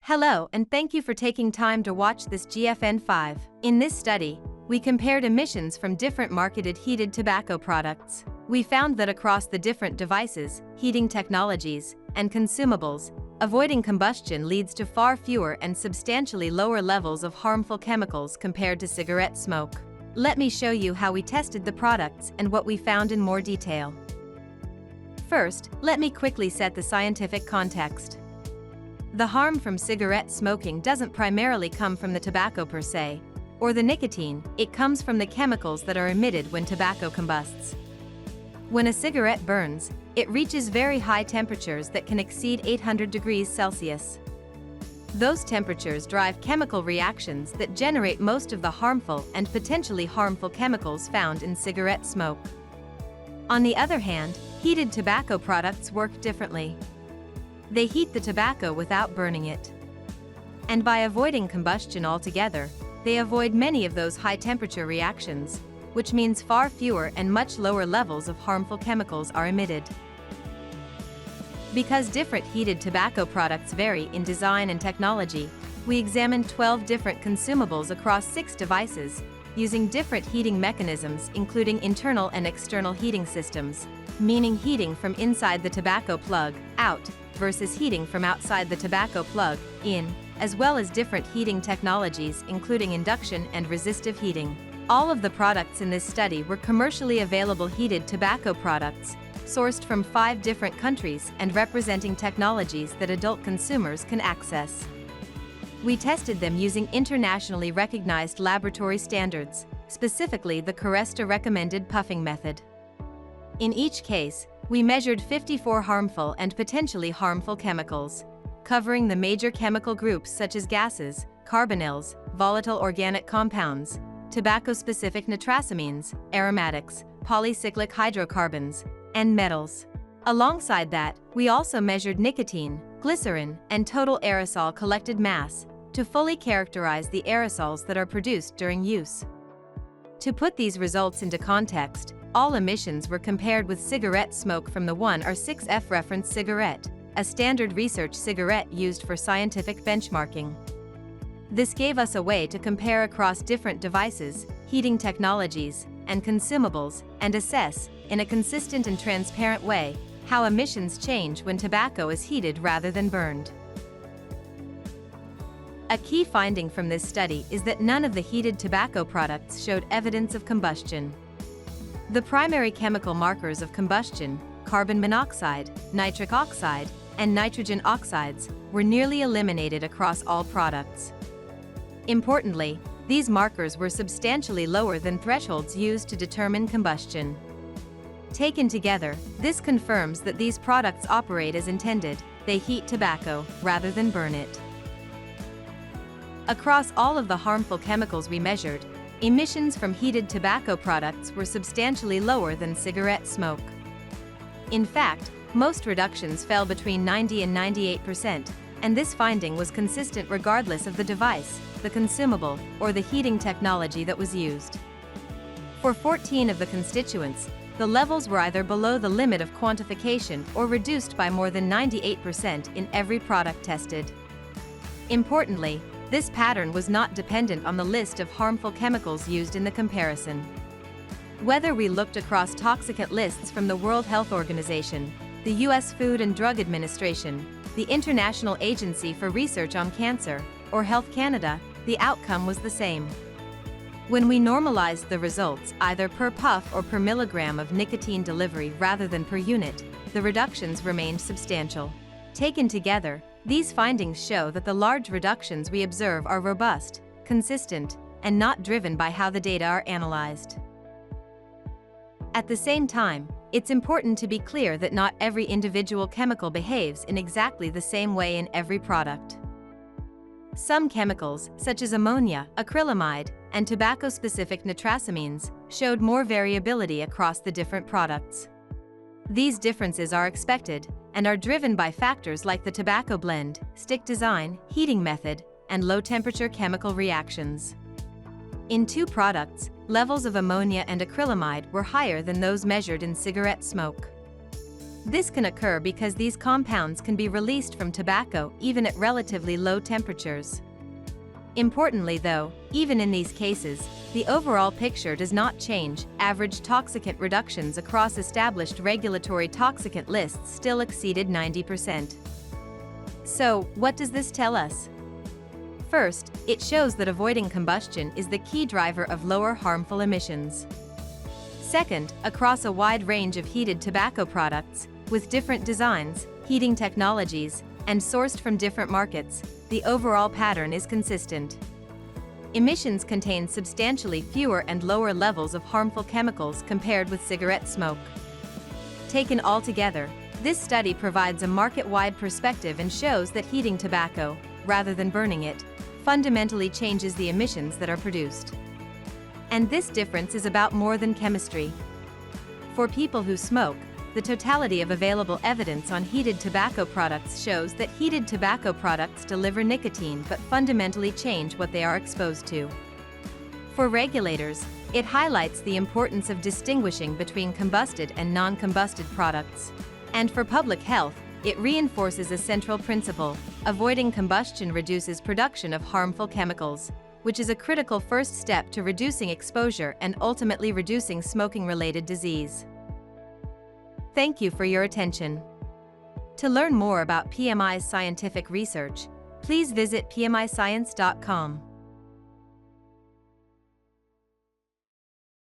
Hello and thank you for taking time to watch this GFN5. In this study, we compared emissions from different marketed heated tobacco products. We found that across the different devices, heating technologies, and consumables, avoiding combustion leads to far fewer and substantially lower levels of harmful chemicals compared to cigarette smoke. Let me show you how we tested the products and what we found in more detail. First, let me quickly set the scientific context. The harm from cigarette smoking doesn't primarily come from the tobacco per se, or the nicotine. It comes from the chemicals that are emitted when tobacco combusts. When a cigarette burns, it reaches very high temperatures that can exceed 800 degrees Celsius. Those temperatures drive chemical reactions that generate most of the harmful and potentially harmful chemicals found in cigarette smoke. On the other hand, heated tobacco products work differently. They heat the tobacco without burning it. And by avoiding combustion altogether, they avoid many of those high-temperature reactions, which means far fewer and much lower levels of harmful chemicals are emitted. Because different heated tobacco products vary in design and technology, we examined 12 different consumables across 6 devices, using different heating mechanisms including internal and external heating systems, meaning heating from inside the tobacco plug, out, versus heating from outside the tobacco plug, in, as well as different heating technologies including induction and resistive heating. All of the products in this study were commercially available heated tobacco products, sourced from 5 different countries and representing technologies that adult consumers can access. We tested them using internationally recognized laboratory standards, specifically the Caresta recommended puffing method. In each case, we measured 54 harmful and potentially harmful chemicals, covering the major chemical groups such as gases, carbonyls, volatile organic compounds, tobacco-specific nitrosamines, aromatics, polycyclic hydrocarbons, and metals. Alongside that, we also measured nicotine, glycerin, and total aerosol collected mass to fully characterize the aerosols that are produced during use. To put these results into context, all emissions were compared with cigarette smoke from the 1 or 6F reference cigarette, a standard research cigarette used for scientific benchmarking. This gave us a way to compare across different devices, heating technologies, and consumables, and assess, in a consistent and transparent way, how emissions change when tobacco is heated rather than burned. A key finding from this study is that none of the heated tobacco products showed evidence of combustion. The primary chemical markers of combustion, carbon monoxide, nitric oxide, and nitrogen oxides, were nearly eliminated across all products. Importantly, these markers were substantially lower than thresholds used to determine combustion. Taken together, this confirms that these products operate as intended. They heat tobacco rather than burn it. Across all of the harmful chemicals we measured, emissions from heated tobacco products were substantially lower than cigarette smoke. In fact, most reductions fell between 90 and 98%, and this finding was consistent regardless of the device, the consumable, or the heating technology that was used. For 14 of the constituents, the levels were either below the limit of quantification or reduced by more than 98% in every product tested. Importantly, this pattern was not dependent on the list of harmful chemicals used in the comparison. Whether we looked across toxicant lists from the World Health Organization, the U.S. Food and Drug Administration, the International Agency for Research on Cancer, or Health Canada, the outcome was the same. When we normalized the results either per puff or per milligram of nicotine delivery rather than per unit, the reductions remained substantial. Taken together, these findings show that the large reductions we observe are robust, consistent, and not driven by how the data are analyzed. At the same time, it's important to be clear that not every individual chemical behaves in exactly the same way in every product. Some chemicals, such as ammonia, acrylamide, and tobacco-specific nitrosamines, showed more variability across the different products. These differences are expected and are driven by factors like the tobacco blend, stick design, heating method, and low-temperature chemical reactions. In 2 products, levels of ammonia and acrylamide were higher than those measured in cigarette smoke. This can occur because these compounds can be released from tobacco even at relatively low temperatures. Importantly though, even in these cases, the overall picture does not change. Average toxicant reductions across established regulatory toxicant lists still exceeded 90%. So, what does this tell us? First, it shows that avoiding combustion is the key driver of lower harmful emissions. Second, across a wide range of heated tobacco products, with different designs, heating technologies, and sourced from different markets, the overall pattern is consistent. Emissions contain substantially fewer and lower levels of harmful chemicals compared with cigarette smoke. Taken all together, this study provides a market-wide perspective and shows that heating tobacco, rather than burning it, fundamentally changes the emissions that are produced. And this difference is about more than chemistry. For people who smoke, the totality of available evidence on heated tobacco products shows that heated tobacco products deliver nicotine but fundamentally change what they are exposed to. For regulators, it highlights the importance of distinguishing between combusted and non-combusted products. And for public health, it reinforces a central principle: avoiding combustion reduces production of harmful chemicals, which is a critical first step to reducing exposure and ultimately reducing smoking-related disease. Thank you for your attention. To learn more about PMI's scientific research, please visit pmiscience.com.